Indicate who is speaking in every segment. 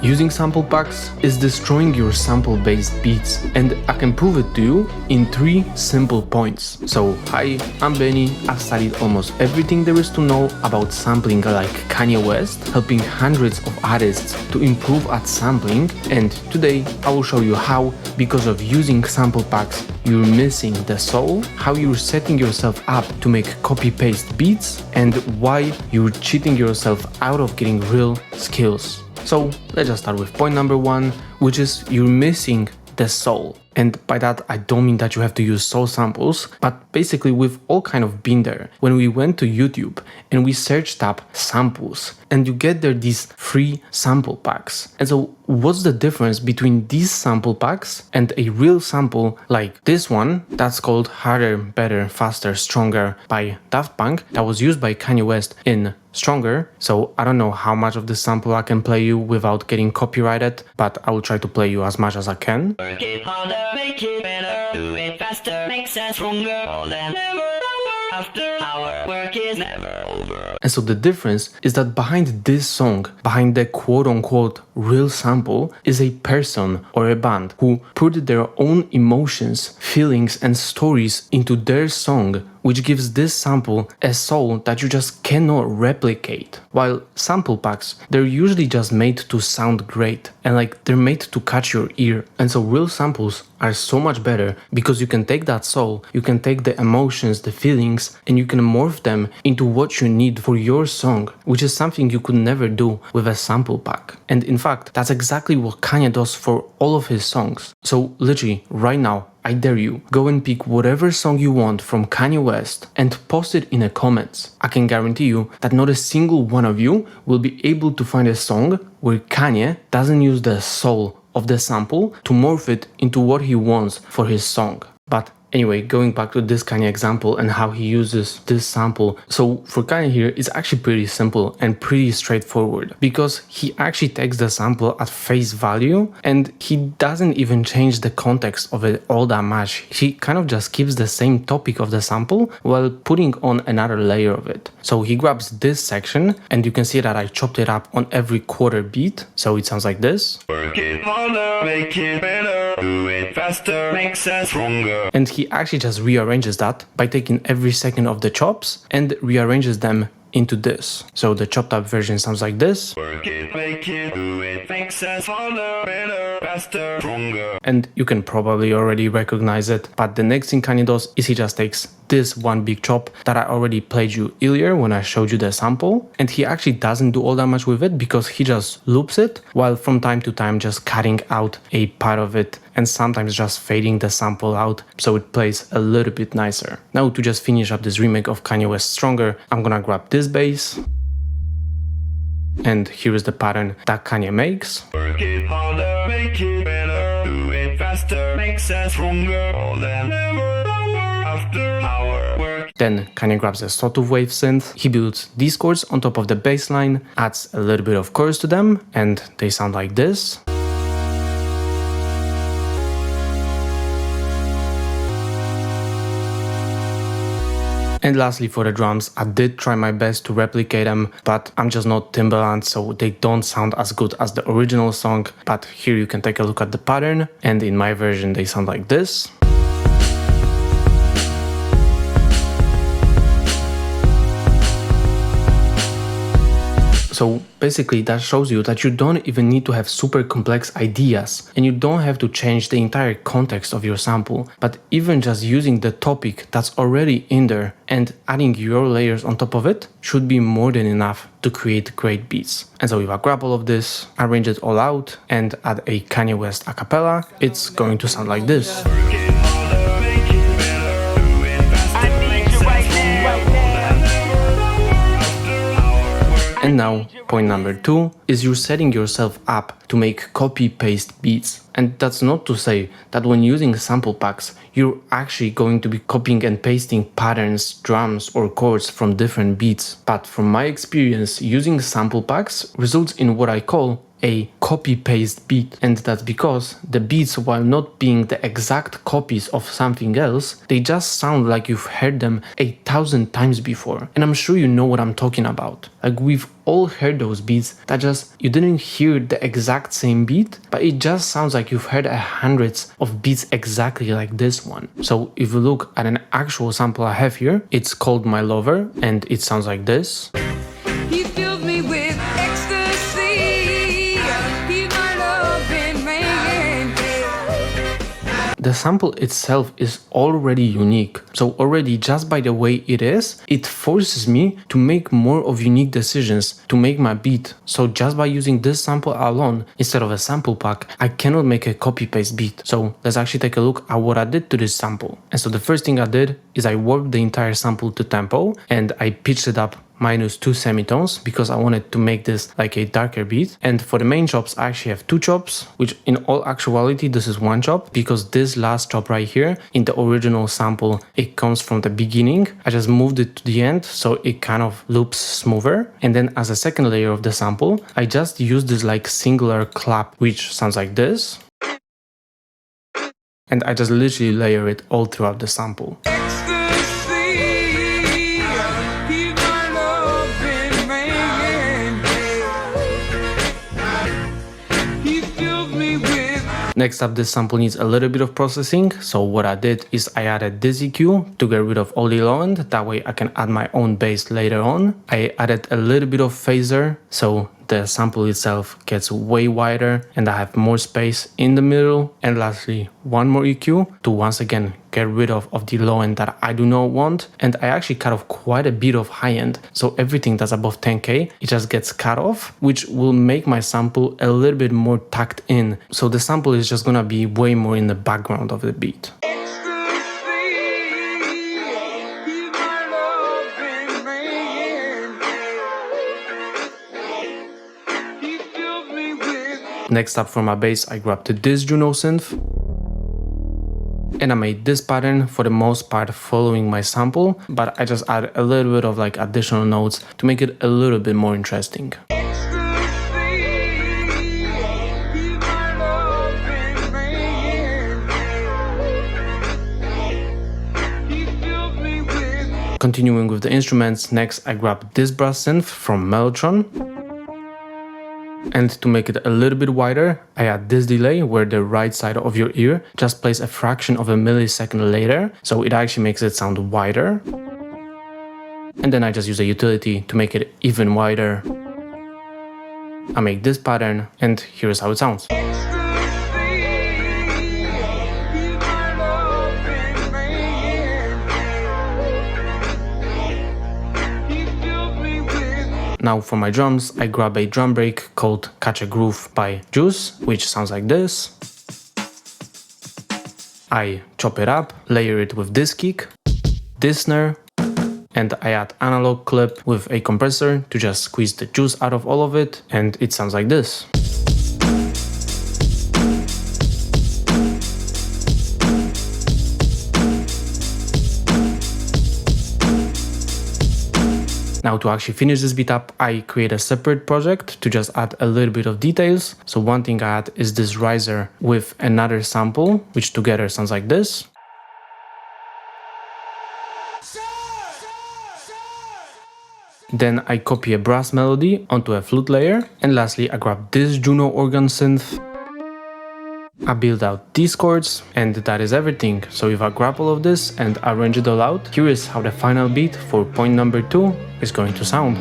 Speaker 1: Using sample packs is destroying your sample-based beats, and I can prove it to you in 3 simple points. So, hi, I'm Benny. I've studied almost everything there is to know about sampling like Kanye West, helping hundreds of artists to improve at sampling, and today I will show you how, because of using sample packs, you're missing the soul, how you're setting yourself up to make copy-paste beats, and why you're cheating yourself out of getting real skills. So let's just start with point number 1, which is you're missing the soul. And by that, I don't mean that you have to use soul samples, but basically we've all kind of been there. When we went to YouTube and we searched up samples, and you get there these free sample packs. And so what's the difference between these sample packs and a real sample like this one that's called Harder, Better, Faster, Stronger by Daft Punk that was used by Kanye West in Stronger? So I don't know how much of this sample I can play you without getting copyrighted, but I will try to play you as much as I can.
Speaker 2: Work it harder, make it better, do it faster, makes us stronger, all that never after our work is never over.
Speaker 1: And so the difference is that behind this song, behind the quote-unquote real sample, is a person or a band who put their own emotions, feelings and stories into their song, which gives this sample a soul that you just cannot replicate. While sample packs, they're usually just made to sound great and like they're made to catch your ear. And so real samples are so much better because you can take that soul, you can take the emotions, the feelings, and you can morph them into what you need for your song, which is something you could never do with a sample pack. And in fact, that's exactly what Kanye does for all of his songs. So literally, right now, I dare you, go and pick whatever song you want from Kanye West and post it in the comments. I can guarantee you that not a single one of you will be able to find a song where Kanye doesn't use the soul of the sample to morph it into what he wants for his song. But anyway, going back to this Kanye example and how he uses this sample. So for Kanye here, it's actually pretty simple and pretty straightforward because he actually takes the sample at face value and he doesn't even change the context of it all that much. He kind of just keeps the same topic of the sample while putting on another layer of it. So he grabs this section and you can see that I chopped it up on every quarter beat. So it sounds like this.
Speaker 2: Work it harder, make it better, do it faster, makes us stronger.
Speaker 1: And he actually just rearranges that by taking every second of the chops and rearranges them into this. So the chopped up version sounds like this.
Speaker 2: Work it, make it, do it, makes us harder, better, faster, stronger.
Speaker 1: And you can probably already recognize it, but the next thing Kanye does is he just takes this one big chop that I already played you earlier when I showed you the sample, and he actually doesn't do all that much with it because he just loops it while from time to time just cutting out a part of it and sometimes just fading the sample out so it plays a little bit nicer. Now to just finish up this remake of Kanye West Stronger, I'm gonna grab this bass. And here is the pattern that Kanye makes.
Speaker 2: Work it harder, make it better, do it faster, makes us stronger, all that never after our work.
Speaker 1: Then Kanye grabs a sawtooth wave synth, he builds these chords on top of the bass line, adds a little bit of chorus to them, and they sound like this. And lastly for the drums, I did try my best to replicate them, but I'm just not Timbaland, so they don't sound as good as the original song. But here you can take a look at the pattern, and in my version they sound like this. So basically that shows you that you don't even need to have super complex ideas and you don't have to change the entire context of your sample, but even just using the topic that's already in there and adding your layers on top of it should be more than enough to create great beats. And so if I grab all of this, arrange it all out and add a Kanye West a cappella, it's going to sound like this. And now, point number 2 is you're setting yourself up to make copy-paste beats. And that's not to say that when using sample packs, you're actually going to be copying and pasting patterns, drums, or chords from different beats. But from my experience, using sample packs results in what I call a copy-paste beat, and that's because the beats, while not being the exact copies of something else, they just sound like you've heard them 1,000 times before. And I'm sure you know what I'm talking about. Like, we've all heard those beats that just, you didn't hear the exact same beat, but it just sounds like you've heard hundreds of beats exactly like this one. So if you look at an actual sample I have here, it's called My Lover, and it sounds like this.
Speaker 3: He filled me with ecstasy. He's my loving man.
Speaker 1: The sample itself is already unique. So already just by the way it is, it forces me to make more of unique decisions to make my beat. So just by using this sample alone, instead of a sample pack, I cannot make a copy-paste beat. So let's actually take a look at what I did to this sample. And so the first thing I did is I warped the entire sample to tempo and I pitched it up -2 semitones because I wanted to make this like a darker beat. And for the main chops, I actually have 2 chops, which in all actuality, this is 1 chop because this last chop right here in the original sample, it comes from the beginning. I just moved it to the end so it kind of loops smoother. And then as a second layer of the sample, I just used this like singular clap, which sounds like this. And I just literally layer it all throughout the sample. Next up, this sample needs a little bit of processing, so what I did is I added this EQ to get rid of all the low end, that way I can add my own bass later on. I added a little bit of phaser, so the sample itself gets way wider and I have more space in the middle. And lastly, one more EQ to once again get rid of the low end that I do not want. And I actually cut off quite a bit of high end, so everything that's above 10k, it just gets cut off, which will make my sample a little bit more tucked in. So the sample is just gonna be way more in the background of the beat. Next up for my bass, I grabbed this Juno synth and I made this pattern for the most part following my sample, but I just add a little bit of like additional notes to make it a little bit more interesting. Continuing with the instruments, next I grabbed this brass synth from Mellotron. And to make it a little bit wider, I add this delay where the right side of your ear just plays a fraction of a millisecond later, so it actually makes it sound wider. And then I just use a utility to make it even wider. I make this pattern, and here's how it sounds. Now for my drums, I grab a drum break called Catch a Groove by Juice, which sounds like this. I chop it up, layer it with this kick, this snare, and I add analog clip with a compressor to just squeeze the juice out of all of it, and it sounds like this. Now to actually finish this beat up, I create a separate project to just add a little bit of details. So one thing I add is this riser with another sample, which together sounds like this. Then I copy a brass melody onto a flute layer. And lastly, I grab this Juno organ synth. I build out these chords, and that is everything. So if I grab all of this and arrange it all out, here is how the final beat for point number 2 is going to sound.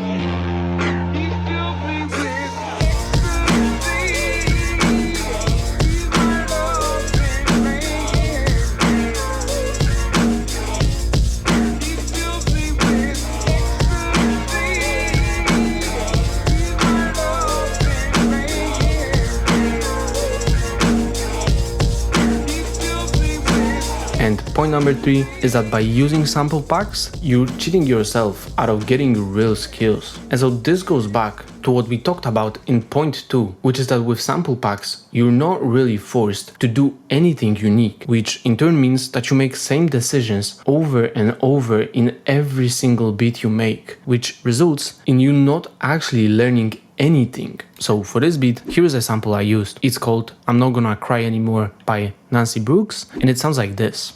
Speaker 1: And point number 3 is that by using sample packs, you're cheating yourself out of getting real skills. And so this goes back to what we talked about in point 2, which is that with sample packs, you're not really forced to do anything unique, which in turn means that you make same decisions over and over in every single beat you make, which results in you not actually learning anything. So for this beat, here is a sample I used. It's called I'm Not Gonna Cry Anymore by Nancy Brooks, and it sounds like this.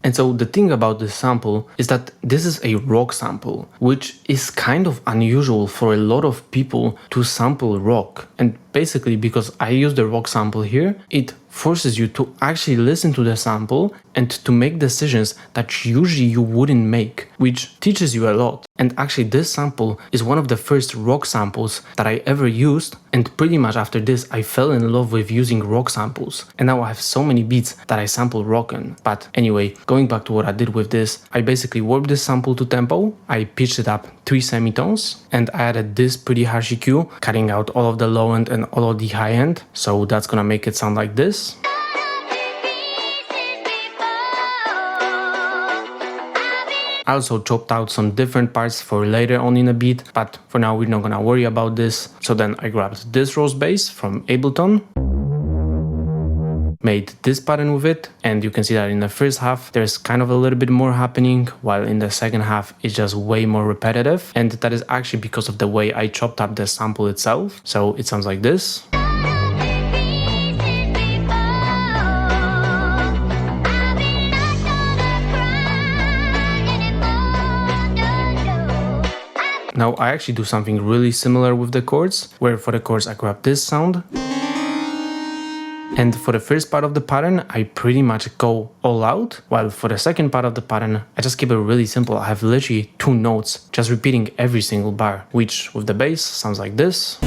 Speaker 1: And so the thing about this sample is that this is a rock sample, which is kind of unusual for a lot of people to sample rock. And basically because I use the rock sample here, it forces you to actually listen to the sample and to make decisions that usually you wouldn't make, which teaches you a lot. And actually this sample is one of the first rock samples that I ever used, and pretty much after this I fell in love with using rock samples, and now I have so many beats that I sample rock in. But anyway, going back to what I did with this, I basically warped this sample to tempo, I pitched it up 3 semitones, and I added this pretty harsh EQ, cutting out all of the low end and all of the high end, so that's gonna make it sound like this. I also chopped out some different parts for later on in the beat, but for now we're not gonna worry about this. So then I grabbed this Rose bass from Ableton, made this pattern with it, and you can see that in the first half there's kind of a little bit more happening, while in the second half it's just way more repetitive, and that is actually because of the way I chopped up the sample itself. So it sounds like this. Now I actually do something really similar with the chords, where for the chords I grab this sound. And for the first part of the pattern, I pretty much go all out, while for the second part of the pattern, I just keep it really simple. I have literally 2 notes, just repeating every single bar, which with the bass sounds like this.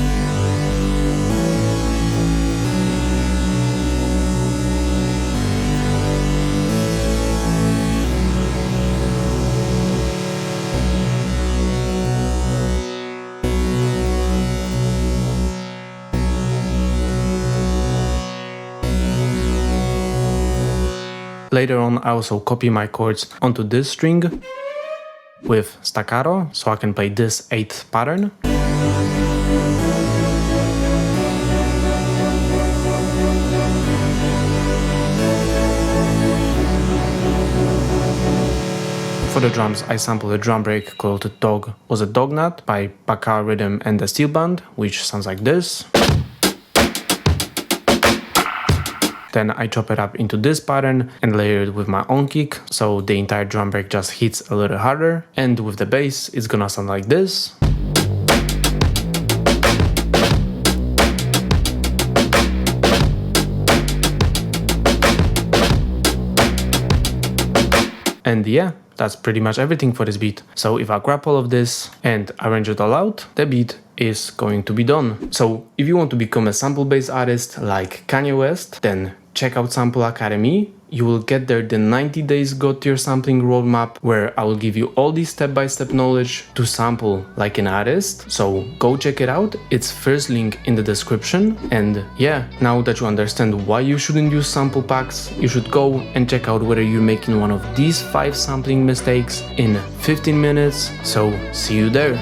Speaker 1: Later on, I also copy my chords onto this string with staccato, so I can play this 8th pattern. For the drums, I sampled a drum break called Dog Was a Dog Nut by Baka Rhythm and the Steel Band, which sounds like this. Then I chop it up into this pattern and layer it with my own kick, so the entire drum break just hits a little harder. And with the bass, it's gonna sound like this. And yeah, that's pretty much everything for this beat. So if I grab all of this and arrange it all out, the beat is going to be done. So if you want to become a sample-based artist like Kanye West, then check out Sample Academy. You will get there the 90 days Got Your Sampling roadmap, where I will give you all the step-by-step knowledge to sample like an artist. So go check it out. It's first link in the description. And yeah, now that you understand why you shouldn't use sample packs, you should go and check out whether you're making one of these 5 sampling mistakes in 15 minutes. So see you there.